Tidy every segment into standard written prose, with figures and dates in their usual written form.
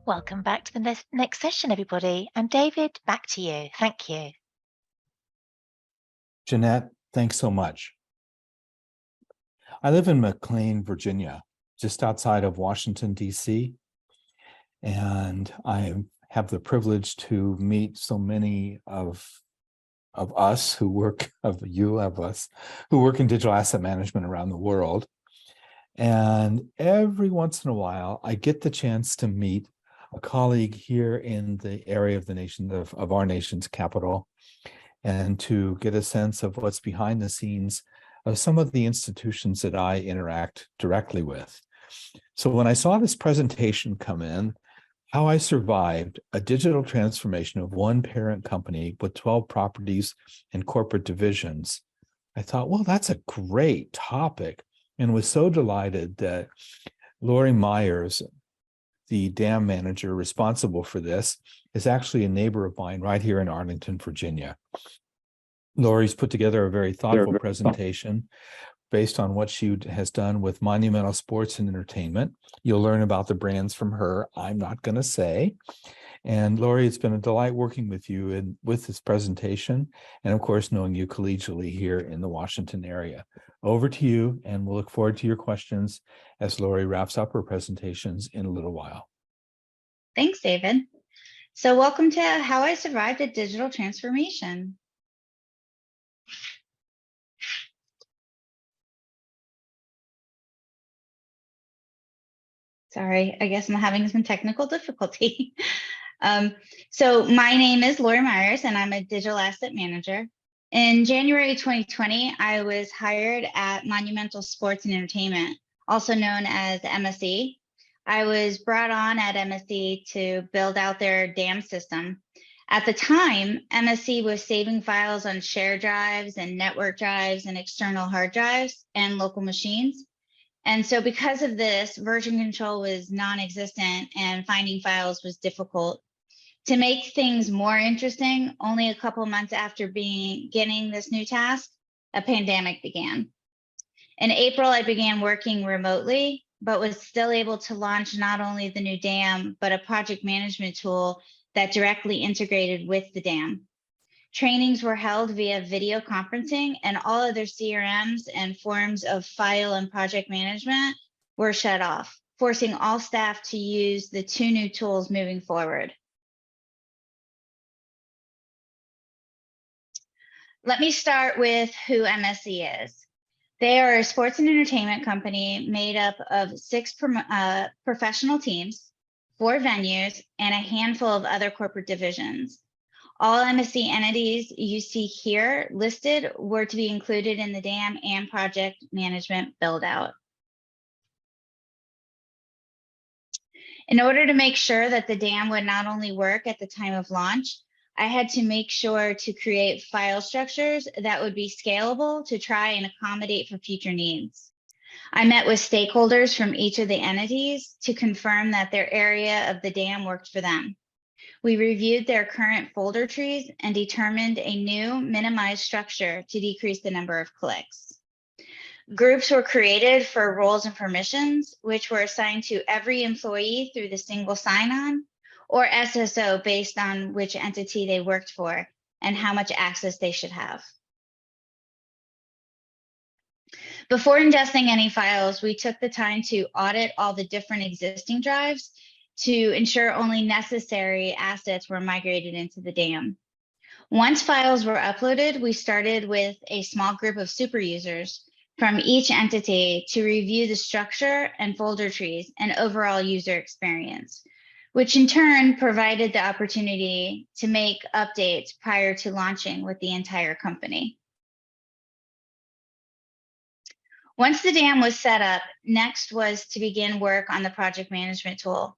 Welcome back to the next session, everybody. And David, back to you. Thank you. Jeanette, thanks so much. I live in McLean, Virginia, just outside of Washington, D.C., and I have the privilege to meet so many of us who work, of us, who work in digital asset management around the world. And every once in a while, I get the chance to meet a colleague here in the area of the nation, of our nation's capital, and to get a sense of what's behind the scenes of some of the institutions that I interact directly with. So when I saw this presentation come in, how I survived a digital transformation of one parent company with 12 properties and corporate divisions, I thought, well, that's a great topic, and was so delighted that Lori Meyers, the dam manager responsible for this, is actually a neighbor of mine right here in Arlington, Virginia. Lori's put together a very thoughtful presentation based on what she has done with Monumental Sports and Entertainment. You'll learn about the brands from her. I'm not going to say. And Lori, it's been a delight working with you and with this presentation, and of course, knowing you collegially here in the Washington area. Over to you, and we'll look forward to your questions as Lori wraps up her presentations in a little while. Thanks, David. So welcome to How I Survived a Digital Transformation. Sorry, I guess I'm having some technical difficulty. So my name is Lori Meyers, and I'm a digital asset manager. In January 2020, I was hired at Monumental Sports and Entertainment, also known as MSE. I was brought on at MSE to build out their dam system. At the time, MSE was saving files on shared drives and network drives and external hard drives and local machines. And so because of this, version control was non-existent and finding files was difficult. To make things more interesting, only a couple months after beginning this new task, a pandemic began. In April, I began working remotely, but was still able to launch not only the new dam, but a project management tool that directly integrated with the dam. Trainings were held via video conferencing, and all other CRMs and forms of file and project management were shut off, forcing all staff to use the two new tools moving forward. Let me start with who MSE is. They are a sports and entertainment company made up of 6 professional teams, 4 venues, and a handful of other corporate divisions. All MSE entities you see here listed were to be included in the dam and project management build-out. In order to make sure that the dam would not only work at the time of launch, I had to make sure to create file structures that would be scalable to try and accommodate for future needs. I met with stakeholders from each of the entities to confirm that their area of the dam worked for them. We reviewed their current folder trees and determined a new minimized structure to decrease the number of clicks. Groups were created for roles and permissions, which were assigned to every employee through the single sign-on, or SSO based on which entity they worked for and how much access they should have. Before ingesting any files, we took the time to audit all the different existing drives to ensure only necessary assets were migrated into the dam. Once files were uploaded, we started with a small group of super users from each entity to review the structure and folder trees and overall user experience, which in turn provided the opportunity to make updates prior to launching with the entire company. Once the dam was set up, next was to begin work on the project management tool.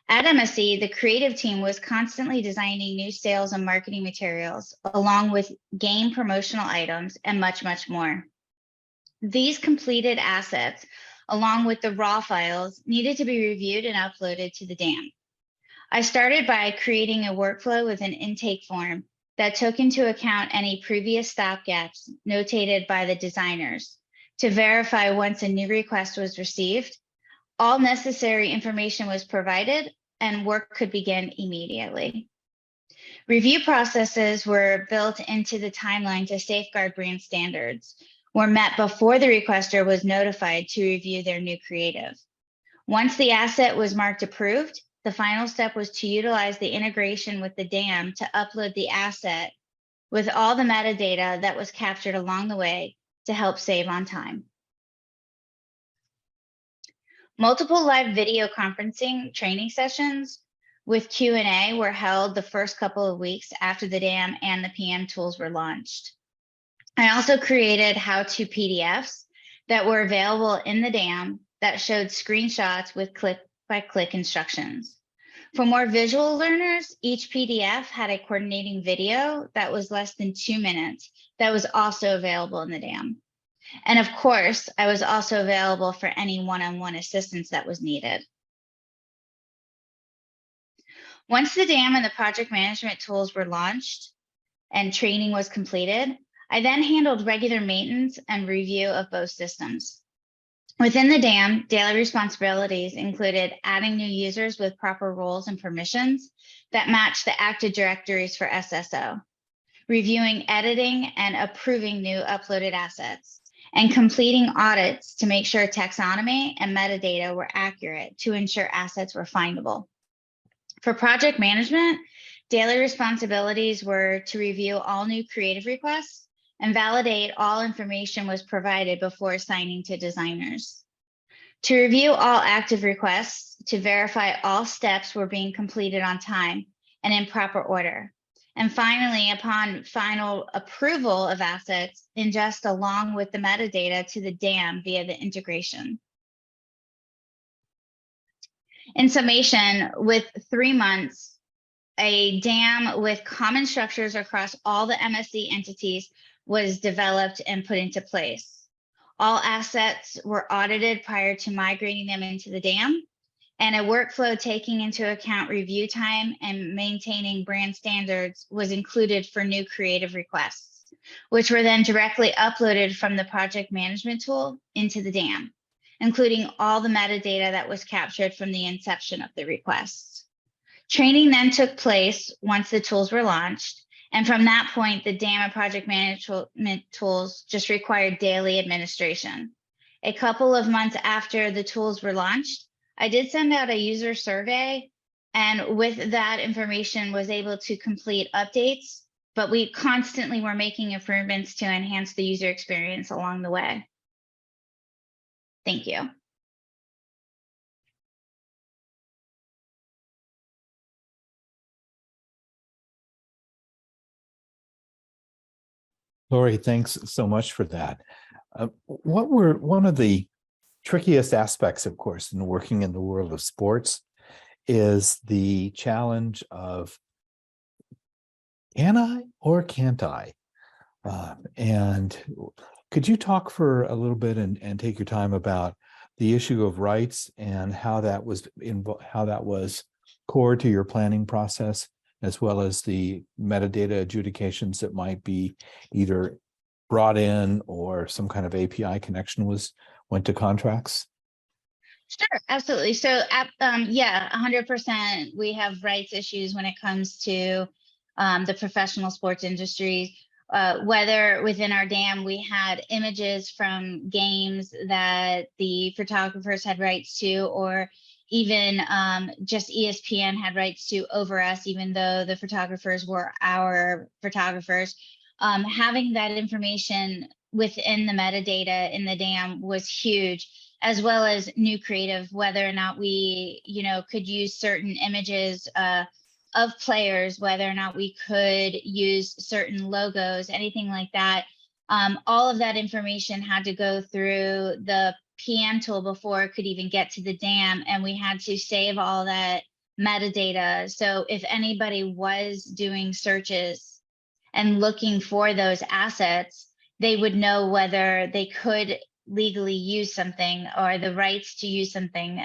At MSE, the creative team was constantly designing new sales and marketing materials, along with game promotional items and much, much more. These completed assets, along with the raw files, needed to be reviewed and uploaded to the dam. I started by creating a workflow with an intake form that took into account any previous stopgaps notated by the designers to verify once a new request was received, all necessary information was provided, and work could begin immediately. Review processes were built into the timeline to safeguard brand standards, were met before the requester was notified to review their new creative. Once the asset was marked approved, the final step was to utilize the integration with the DAM to upload the asset with all the metadata that was captured along the way to help save on time. Multiple live video conferencing training sessions with Q&A were held the first couple of weeks after the DAM and the PM tools were launched. I also created how-to PDFs that were available in the DAM that showed screenshots with click-by-click instructions. For more visual learners, each PDF had a coordinating video that was less than 2 minutes that was also available in the DAM. And of course, I was also available for any one-on-one assistance that was needed. Once the DAM and the project management tools were launched and training was completed, I then handled regular maintenance and review of both systems. Within the DAM, daily responsibilities included adding new users with proper roles and permissions that match the Active Directories for SSO, reviewing, editing, and approving new uploaded assets, and completing audits to make sure taxonomy and metadata were accurate to ensure assets were findable. For project management, daily responsibilities were to review all new creative requests and validate all information was provided before assigning to designers. To review all active requests, to verify all steps were being completed on time and in proper order. And finally, upon final approval of assets, ingest along with the metadata to the DAM via the integration. In summation, with 3 months, a DAM with common structures across all the MSC entities was developed and put into place. All assets were audited prior to migrating them into the DAM, and a workflow taking into account review time and maintaining brand standards was included for new creative requests, which were then directly uploaded from the project management tool into the DAM, including all the metadata that was captured from the inception of the requests. Training then took place once the tools were launched, and from that point, the DAM and project management tools just required daily administration. A couple of months after the tools were launched, I did send out a user survey, and with that information was able to complete updates, but we constantly were making improvements to enhance the user experience along the way. Thank you. Lori, thanks so much for that. What were one of the trickiest aspects, of course, in working in the world of sports is the challenge of can I or can't I? And could you talk for a little bit and take your time about the issue of rights and how that was core to your planning process, as well as the metadata adjudications that might be either brought in or some kind of API connection went to contracts? Sure, absolutely. So, yeah, 100%. We have rights issues when it comes to the professional sports industry. Whether within our DAM we had images from games that the photographers had rights to, or even just ESPN had rights to over us, even though the photographers were our photographers. Having that information within the metadata in the DAM was huge, as well as new creative, whether or not we, could use certain images of players, whether or not we could use certain logos, anything like that. All of that information had to go through the PM tool before it could even get to the DAM, and we had to save all that metadata. So if anybody was doing searches and looking for those assets, they would know whether they could legally use something or the rights to use something,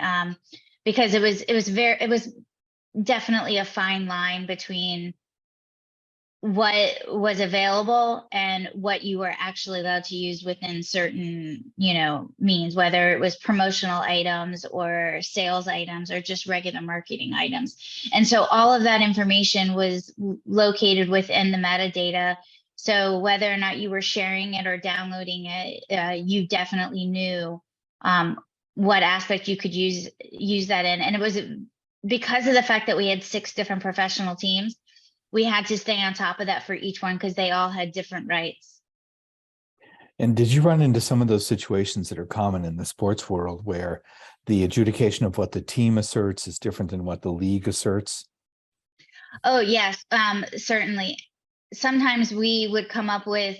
because it was definitely a fine line between what was available and what you were actually allowed to use within certain, means, whether it was promotional items or sales items or just regular marketing items. And so all of that information was located within the metadata. So whether or not you were sharing it or downloading it, you definitely knew what aspect you could use that in. And it was because of the fact that we had 6 different professional teams, we had to stay on top of that for each one because they all had different rights. And did you run into some of those situations that are common in the sports world where the adjudication of what the team asserts is different than what the league asserts? Oh, yes, certainly. Sometimes we would come up with,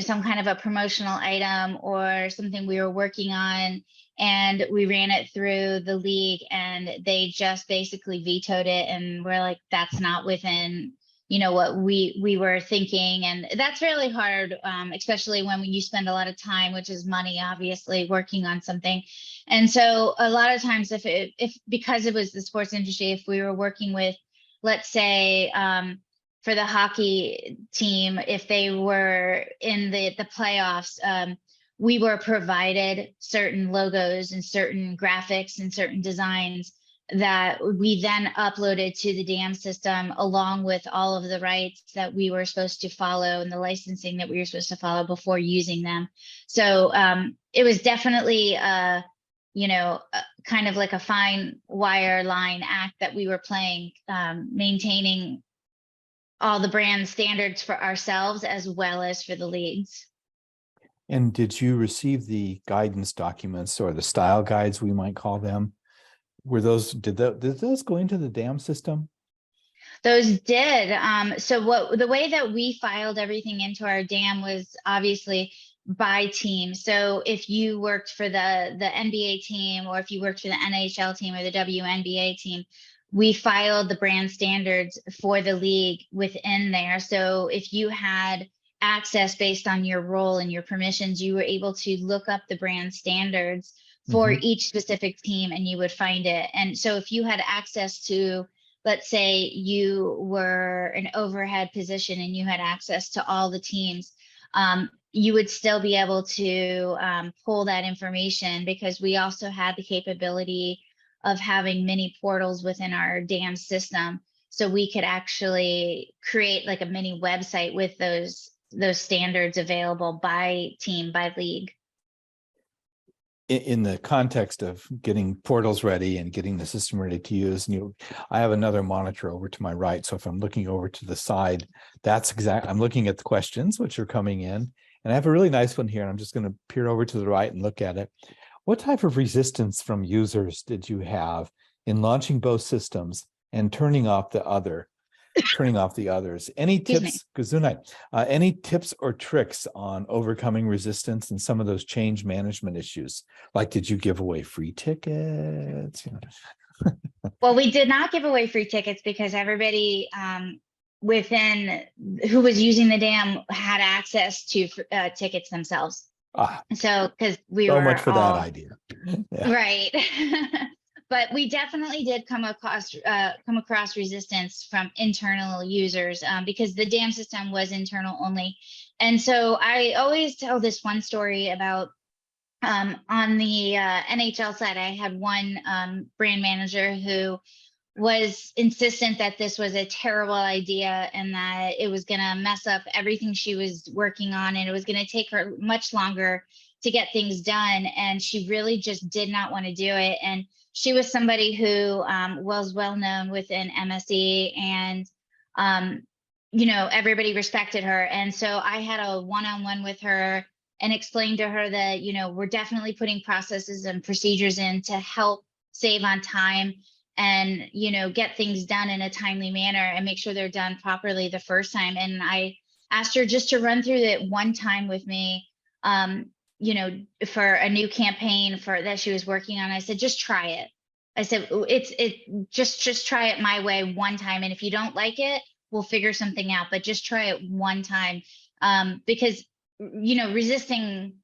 some kind of a promotional item or something we were working on, and we ran it through the league and they just basically vetoed it. And we're like, that's not within, what we were thinking. And that's really hard, especially when you spend a lot of time, which is money, obviously, working on something. And so a lot of times if because it was the sports industry, if we were working with, let's say, for the hockey team, if they were in the playoffs, we were provided certain logos and certain graphics and certain designs that we then uploaded to the DAM system, along with all of the rights that we were supposed to follow and the licensing that we were supposed to follow before using them. So it was definitely, kind of like a fine wire line act that we were playing, maintaining all the brand standards for ourselves as well as for the leagues. And did you receive the guidance documents or the style guides, we might call them? Did those go into the DAM system? Those did. So the way that we filed everything into our DAM was obviously by team. So if you worked for the NBA team, or if you worked for the NHL team or the WNBA team, we filed the brand standards for the league within there. So if you had access based on your role and your permissions, you were able to look up the brand standards for each specific team and you would find it. And so if you had access to, let's say you were an overhead position and you had access to all the teams, you would still be able to pull that information, because we also had the capability of having mini portals within our DAM system. So we could actually create like a mini website with those standards available by team, by league. In the context of getting portals ready and getting the system ready to use, I have another monitor over to my right. So if I'm looking over to the side, I'm looking at the questions which are coming in. And I have a really nice one here. And I'm just going to peer over to the right and look at it. What type of resistance from users did you have in launching both systems and turning off the others? Any tips, any tips or tricks on overcoming resistance and some of those change management issues? Like, did you give away free tickets? Well, we did not give away free tickets because everybody within who was using the DAM had access to tickets themselves. So because we were much for that idea. Yeah. Right. But we definitely did come across resistance from internal users, because the DAM system was internal only. And so I always tell this one story about on the NHL side, I had one brand manager who was insistent that this was a terrible idea and that it was going to mess up everything she was working on, and it was going to take her much longer to get things done. And she really just did not want to do it. And she was somebody who was well known within MSE, and everybody respected her. And so I had a one-on-one with her and explained to her that we're definitely putting processes and procedures in to help save on time and get things done in a timely manner and make sure they're done properly the first time. And I asked her just to run through it one time with me, for a new campaign that she was working on. I said, just try it. I said, just try it my way one time. And if you don't like it, we'll figure something out, but just try it one time. Because, resisting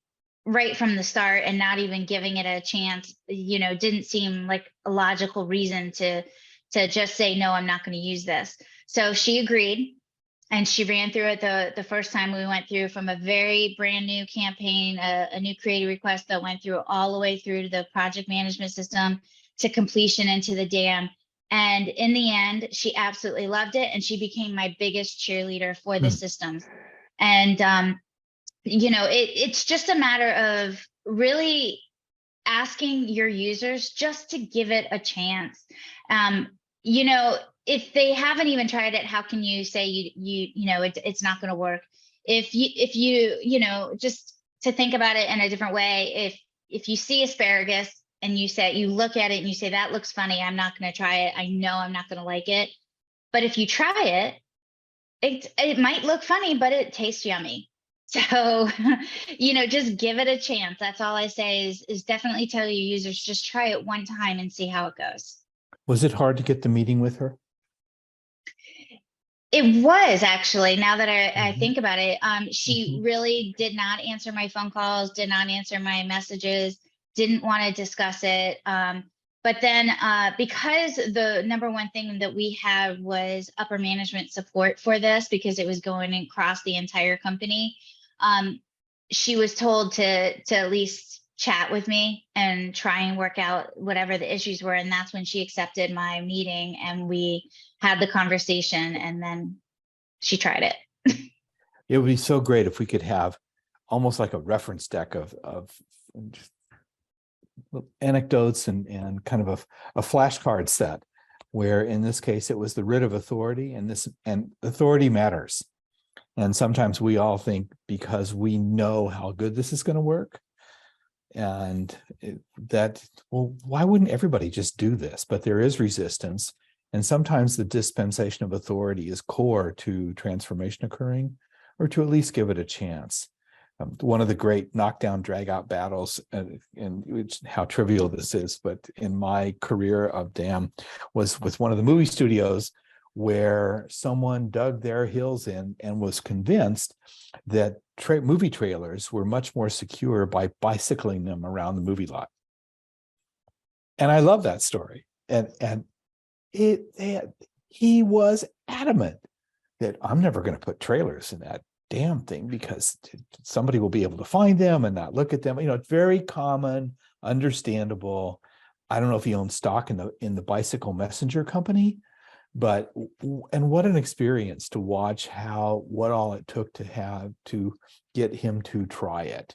right from the start and not even giving it a chance, didn't seem like a logical reason to just say, no, I'm not going to use this. So she agreed. and she ran through it the first time. We went through from a very brand new campaign, a new creative request that went through all the way through to the project management system to completion into the dam. And in the end, she absolutely loved it. And she became my biggest cheerleader for the systems. And, it's just a matter of really asking your users just to give it a chance. If they haven't even tried it, how can you say it's not going to work? If you just to think about it in a different way, if you see asparagus and you look at it and you say, that looks funny, I'm not going to try it, I know I'm not going to like it. But if you try it might look funny, but it tastes yummy. So, just give it a chance. That's all I say is definitely tell your users, just try it one time and see how it goes. Was it hard to get the meeting with her? It was actually, now that I think about it, she really did not answer my phone calls, did not answer my messages, didn't want to discuss it. But then because the number one thing that we had was upper management support for this, because it was going across the entire company, she was told to at least chat with me and try and work out whatever the issues were. And that's when she accepted my meeting and we had the conversation, and then she tried it. It would be so great if we could have almost like a reference deck of anecdotes and kind of a flashcard set, where in this case it was the writ of authority, and authority matters. And sometimes we all think because we know how good this is going to work, and why wouldn't everybody just do this? But there is resistance. And sometimes the dispensation of authority is core to transformation occurring, or to at least give it a chance. One of the great knockdown, drag-out battles, and how trivial this is, but in my career of DAM, was with one of the movie studios, where someone dug their heels in and was convinced that movie trailers were much more secure by bicycling them around the movie lot. And I love that story. And he was adamant that I'm never going to put trailers in that damn thing because somebody will be able to find them and not look at them. It's very common, understandable. I don't know if he owns stock in the bicycle messenger company, and what an experience to watch what all it took to have to get him to try it.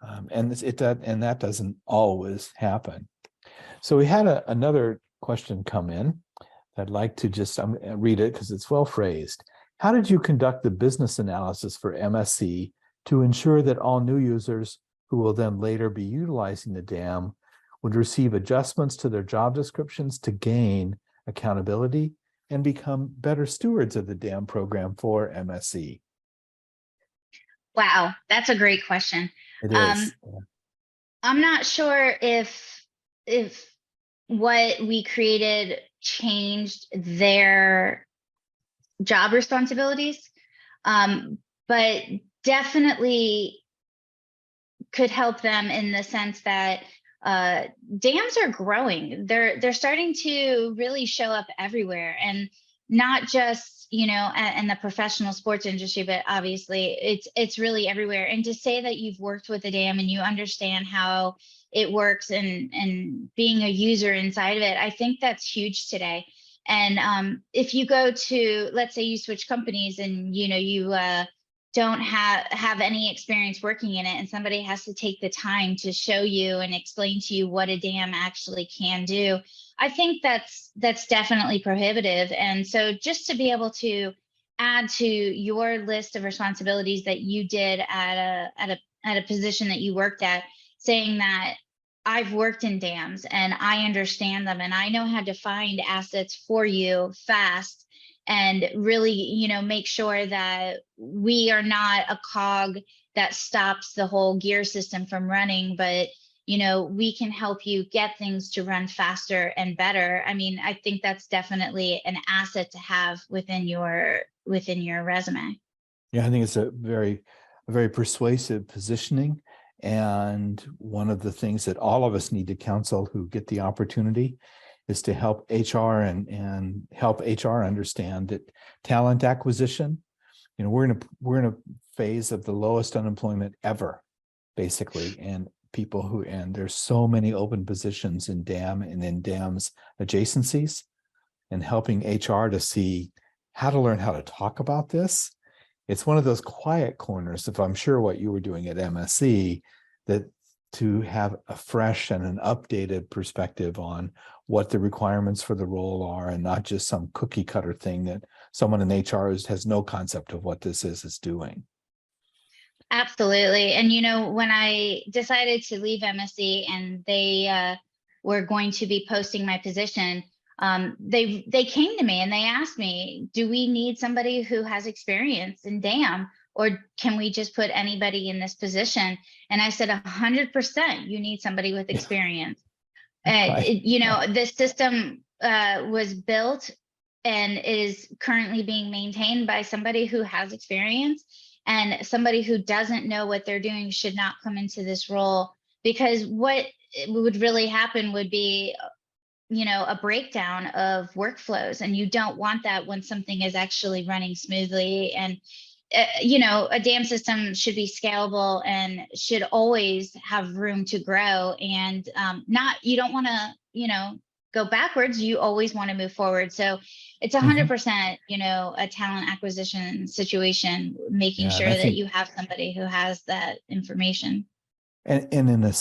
And that doesn't always happen. So we had another question come in. I'd like to just read it because it's well phrased. How did you conduct the business analysis for MSC to ensure that all new users who will then later be utilizing the DAM would receive adjustments to their job descriptions to gain accountability and become better stewards of the DAM program for MSC? Wow, that's a great question. It is. I'm not sure if what we created changed their job responsibilities, but definitely could help them in the sense that dams are growing. They're starting to really show up everywhere, and not just in the professional sports industry, but obviously it's really everywhere. And to say that you've worked with a dam and you understand how it works and being a user inside of it, I think that's huge today. And if you go to, let's say you switch companies and you don't have any experience working in it, and somebody has to take the time to show you and explain to you what a dam actually can do, I think that's definitely prohibitive. And so just to be able to add to your list of responsibilities that you did at a position that you worked at, saying that I've worked in dams and I understand them and I know how to find assets for you fast, and really, make sure that we are not a cog that stops the whole gear system from running, but we can help you get things to run faster and better. I mean, I think that's definitely an asset to have within your resume. Yeah, I think it's a very persuasive positioning. And one of the things that all of us need to counsel who get the opportunity is to help HR and help HR understand that talent acquisition we're in a phase of the lowest unemployment ever, basically, and there's so many open positions in DAM and in DAM's adjacencies, and helping HR to see how to learn how to talk about this. It's one of those quiet corners, if I'm sure what you were doing at MSC, that to have a fresh and an updated perspective on what the requirements for the role are, and not just some cookie cutter thing that someone in HR has no concept of what this is doing. Absolutely. And, when I decided to leave MSC and they were going to be posting my position, they came to me and they asked me, do we need somebody who has experience in DAM, or can we just put anybody in this position? And I said, 100%, you need somebody with experience. Right. This system was built and is currently being maintained by somebody who has experience, and somebody who doesn't know what they're doing should not come into this role, because what would really happen would be a breakdown of workflows, and you don't want that when something is actually running smoothly. And a DAM system should be scalable and should always have room to grow, and you don't want to go backwards. You always want to move forward. So it's 100% a talent acquisition situation, making Yeah, and sure I that think, you have somebody who has that information. and in a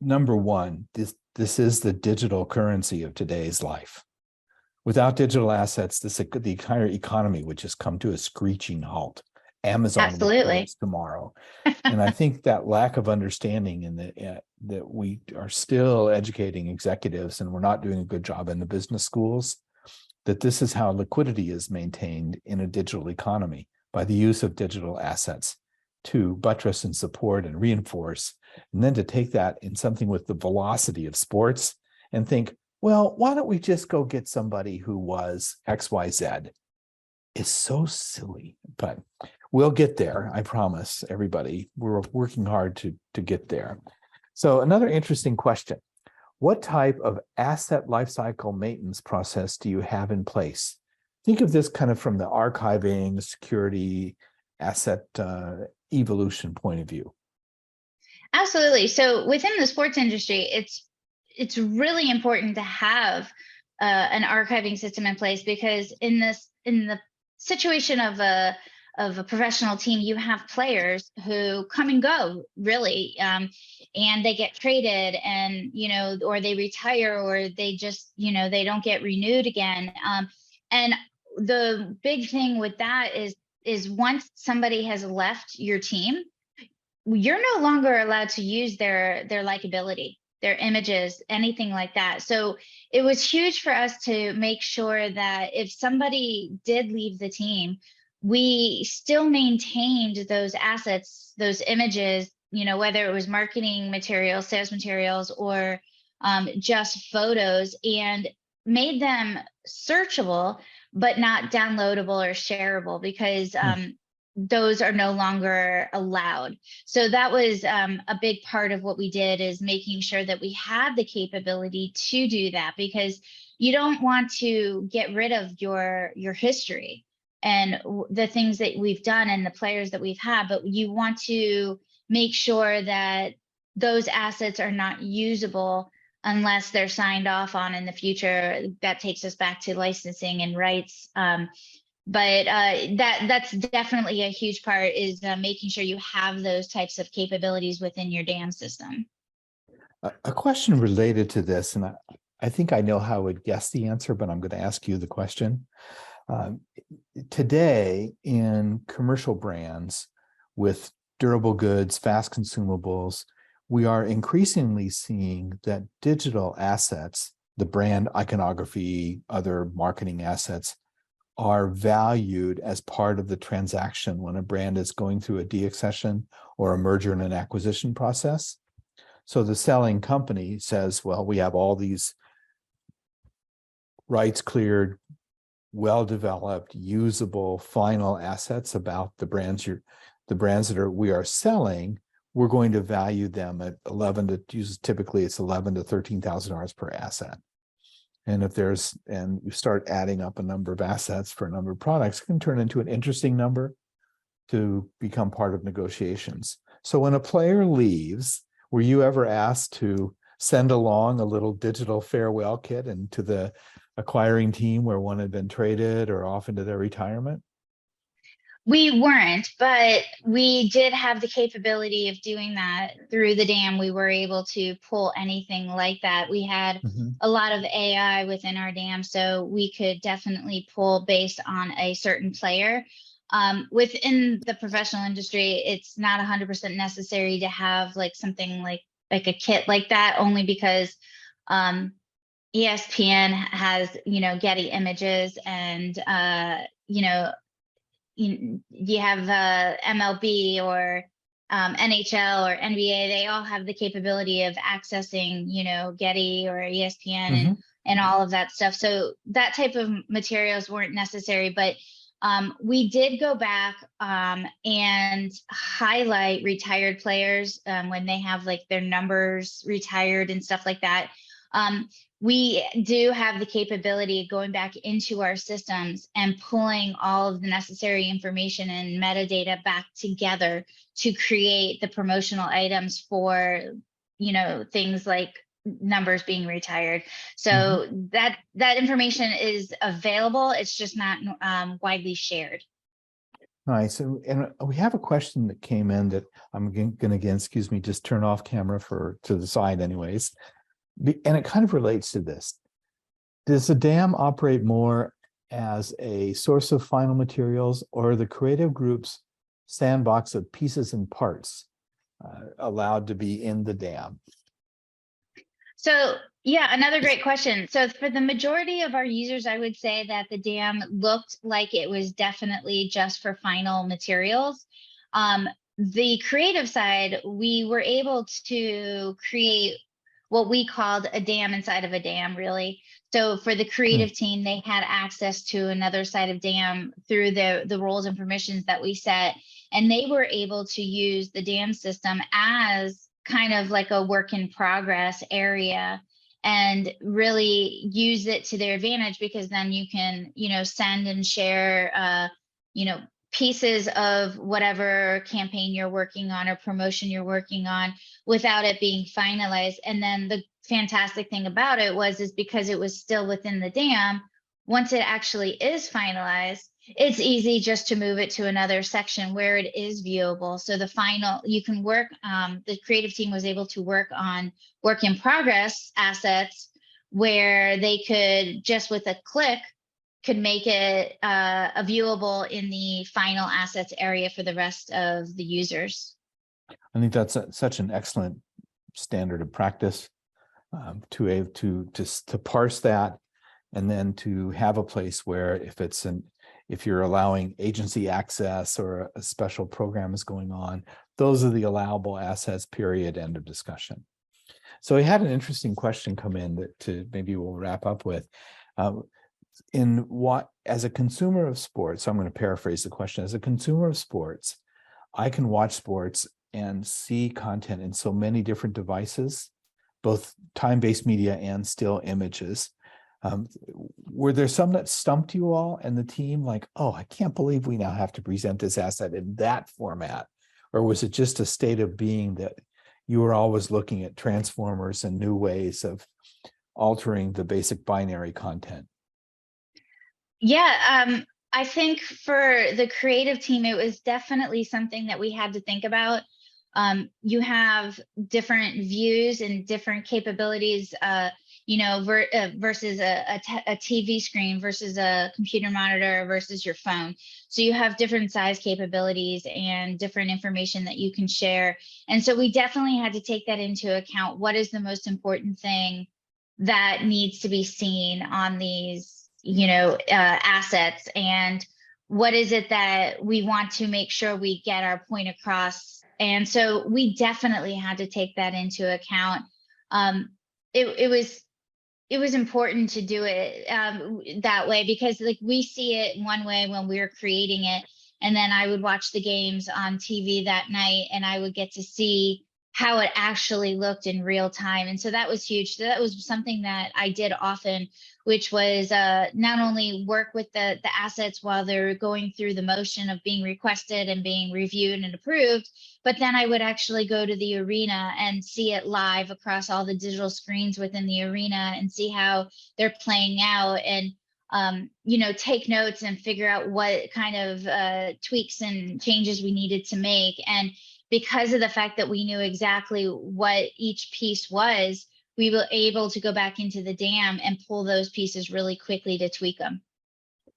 number one, this is the digital currency of today's life. Without digital assets, the entire economy would just come to a screeching halt. Amazon would Absolutely. close tomorrow. And I think that lack of understanding in that we are still educating executives, and we're not doing a good job in the business schools, that this is how liquidity is maintained in a digital economy, by the use of digital assets to buttress and support and reinforce, and then to take that in something with the velocity of sports and think, well, why don't we just go get somebody who was XYZ? Is so silly, but we'll get there. I promise everybody. We're working hard to get there. So another interesting question: what type of asset lifecycle maintenance process do you have in place? Think of this kind of from the archiving, security, asset evolution point of view. Absolutely. So within the sports industry, it's really important to have an archiving system in place, because in the situation of a professional team, you have players who come and go, really, and they get traded, and or they retire, or they just they don't get renewed again. And the big thing with that is once somebody has left your team, you're no longer allowed to use their likability, their images, anything like that. So it was huge for us to make sure that if somebody did leave the team, we still maintained those assets, those images, whether it was marketing materials, sales materials, or just photos, and made them searchable, but not downloadable or shareable, because those are no longer allowed. So that was a big part of what we did, is making sure that we had the capability to do that, because you don't want to get rid of your history and the things that we've done and the players that we've had, but you want to make sure that those assets are not usable unless they're signed off on in the future. That takes us back to licensing and rights. But that's definitely a huge part, is making sure you have those types of capabilities within your DAM system. A question related to this, and I think I know how I would guess the answer, but I'm going to ask you the question. Today, in commercial brands with durable goods, fast consumables, we are increasingly seeing that digital assets, the brand iconography, other marketing assets, are valued as part of the transaction when a brand is going through a deaccession or a merger and an acquisition process. So the selling company says, well, we have all these rights cleared, well-developed, usable final assets about the brands that we are selling. We're going to value them at typically it's $11,000 to $13,000 per asset. And you start adding up a number of assets for a number of products, it can turn into an interesting number. to become part of negotiations. So when a player leaves, were you ever asked to send along a little digital farewell kit into the acquiring team where one had been traded or off into their retirement? We weren't, but we did have the capability of doing that through the dam. We were able to pull anything like that. We had Mhm. a lot of AI within our dam, so we could definitely pull based on a certain player. Within the professional industry, it's not 100% necessary to have like something like a kit like that, only because ESPN has, Getty Images, and you have MLB or NHL or NBA. They all have the capability of accessing, Getty or ESPN, Mhm. and all of that stuff. So that type of materials weren't necessary, but we did go back and highlight retired players when they have like their numbers retired and stuff like that. We do have the capability of going back into our systems and pulling all of the necessary information and metadata back together to create the promotional items for, things like numbers being retired. So that information is available. It's just not widely shared. Nice. And we have a question that came in that I'm going to, again, excuse me, just turn off camera to the side anyways. And it kind of relates to this. Does the dam operate more as a source of final materials, or the creative group's sandbox of pieces and parts allowed to be in the dam? So yeah, another great question. So for the majority of our users, I would say that the dam looked like it was definitely just for final materials. The creative side, we were able to create what we called a dam inside of a dam, really. So for the creative team, they had access to another side of dam through the roles and permissions that we set, and they were able to use the dam system as kind of like a work in progress area and really use it to their advantage, because then you can, send and share, you know, pieces of whatever campaign you're working on or promotion you're working on without it being finalized. And then the fantastic thing about it is because it was still within the dam, once it actually is finalized, it's easy just to move it to another section where it is viewable. So you can work, the creative team was able to work on work in progress assets where they could just with a click could make it viewable in the final assets area for the rest of the users. I think that's such an excellent standard of practice to parse that, and then to have a place where if you're allowing agency access or a special program is going on, those are the allowable assets, period, end of discussion. So we had an interesting question come in that maybe we'll wrap up with. As a consumer of sports, I'm going to paraphrase the question. As a consumer of sports, I can watch sports and see content in so many different devices, both time-based media and still images. Were there some that stumped you all and the team, like, oh, I can't believe we now have to present this asset in that format? Or was it just a state of being that you were always looking at transformers and new ways of altering the basic binary content? Yeah, I think for the creative team, it was definitely something that we had to think about. You have different views and different capabilities, versus a TV screen versus a computer monitor versus your phone. So you have different size capabilities and different information that you can share. And so we definitely had to take that into account. What is the most important thing that needs to be seen on these assets, and what is it that we want to make sure we get our point across? And so we definitely had to take that into account. It was important to do it that way, because like we see it one way when we were creating it, and then I would watch the games on TV that night and I would get to see how it actually looked in real time. And so that was huge. So that was something that I did often, which was not only work with the assets while they're going through the motion of being requested and being reviewed and approved, but then I would actually go to the arena and see it live across all the digital screens within the arena and see how they're playing out, and take notes and figure out what kind of tweaks and changes we needed to make. And because of the fact that we knew exactly what each piece was, we were able to go back into the dam and pull those pieces really quickly to tweak them.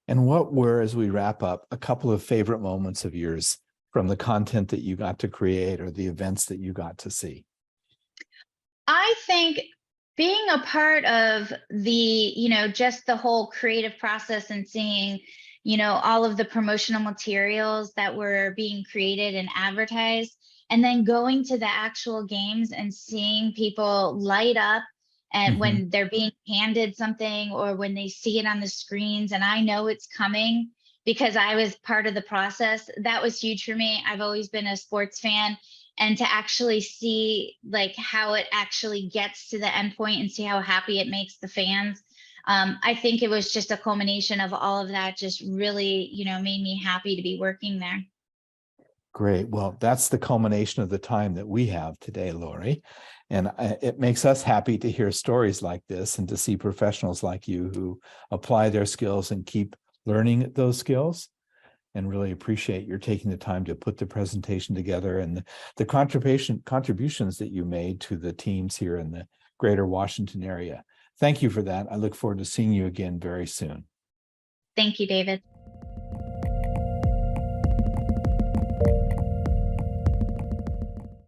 And what were, as we wrap up, a couple of favorite moments of yours from the content that you got to create or the events that you got to see? I think being a part of the, just the whole creative process and seeing, all of the promotional materials that were being created and advertised, and then going to the actual games and seeing people light up and when they're being handed something or when they see it on the screens and I know it's coming because I was part of the process, that was huge for me. I've always been a sports fan, and to actually see like how it actually gets to the end point and see how happy it makes the fans. I think it was just a culmination of all of that, just really, made me happy to be working there. Great. Well, that's the culmination of the time that we have today, Lori. And it makes us happy to hear stories like this and to see professionals like you who apply their skills and keep learning those skills. And really appreciate your taking the time to put the presentation together and the contributions that you made to the teams here in the greater Washington area. Thank you for that. I look forward to seeing you again very soon. Thank you, David.